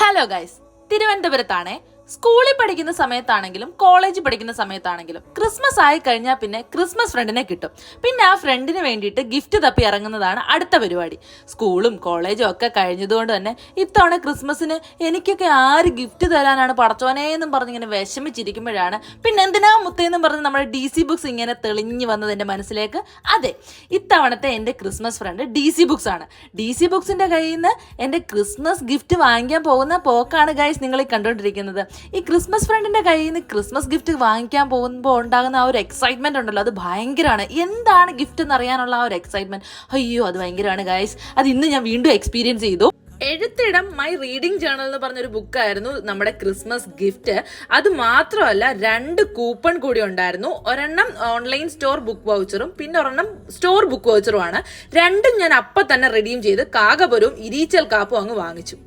Hello guys, തിരുവനന്തപുരത്താണേ. സ്കൂളിൽ പഠിക്കുന്ന സമയത്താണെങ്കിലും കോളേജിൽ പഠിക്കുന്ന സമയത്താണെങ്കിലും ക്രിസ്മസ് ആയി കഴിഞ്ഞാൽ പിന്നെ ക്രിസ്മസ് ഫ്രണ്ടിനെ കിട്ടും. പിന്നെ ആ ഫ്രണ്ടിന് വേണ്ടിയിട്ട് ഗിഫ്റ്റ് തപ്പി ഇറങ്ങുന്നതാണ് അടുത്ത പരിപാടി. സ്കൂളും കോളേജും ഒക്കെ കഴിഞ്ഞതുകൊണ്ട് തന്നെ ഇത്തവണ ക്രിസ്മസിന് എനിക്കൊക്കെ ആര് ഗിഫ്റ്റ് തരാനാണ് പടച്ചോനേന്നും പറഞ്ഞിങ്ങനെ വിഷമിച്ചിരിക്കുമ്പോഴാണ് പിന്നെ എന്തിനാ മുത്തേന്നും പറഞ്ഞ് നമ്മുടെ DC ബുക്സ് ഇങ്ങനെ തെളിഞ്ഞു വന്നത് എൻ്റെ മനസ്സിലേക്ക്. അതെ, ഇത്തവണത്തെ എൻ്റെ ക്രിസ്മസ് ഫ്രണ്ട് DC ബുക്സ് ആണ്. DC ബുക്സിൻ്റെ കയ്യിൽ നിന്ന് എൻ്റെ ക്രിസ്മസ് ഗിഫ്റ്റ് വാങ്ങിക്കാൻ പോകുന്ന പോക്കാണ് ഗൈസ് നിങ്ങൾ കണ്ടുകൊണ്ടിരിക്കുന്നത്. ഈ ക്രിസ്മസ് ഫ്രണ്ടിന്റെ കയ്യിൽ നിന്ന് ക്രിസ്മസ് ഗിഫ്റ്റ് വാങ്ങിക്കാൻ പോകുമ്പോൾ ഉണ്ടാകുന്ന ആ ഒരു എക്സൈറ്റ്മെന്റ് ഉണ്ടല്ലോ, അത് ഭയങ്കരമാണ്. എന്താണ് ഗിഫ്റ്റ് എന്ന് അറിയാനുള്ള ആ ഒരു എക്സൈറ്റ്മെന്റ്, അയ്യോ അത് ഭയങ്കരമാണ് ഗൈസ്. അത് ഇന്ന് ഞാൻ വീണ്ടും എക്സ്പീരിയൻസ് ചെയ്തു. എഴുത്തിടം മൈ റീഡിംഗ് ജേണൽ എന്ന് പറഞ്ഞൊരു ബുക്കായിരുന്നു നമ്മുടെ ക്രിസ്മസ് ഗിഫ്റ്റ്. അത് മാത്രമല്ല 2 കൂപ്പൺ കൂടി ഉണ്ടായിരുന്നു. ഒരെണ്ണം ഓൺലൈൻ സ്റ്റോർ ബുക്ക് വൗച്ചറും പിന്നെ ഒരെണ്ണം സ്റ്റോർ ബുക്ക് വൗച്ചറും ആണ്. രണ്ടും ഞാൻ അപ്പം തന്നെ റിഡീം ചെയ്ത് കാകപുരവും ഇരീച്ചൽ കാപ്പും അങ്ങ് വാങ്ങിച്ചു.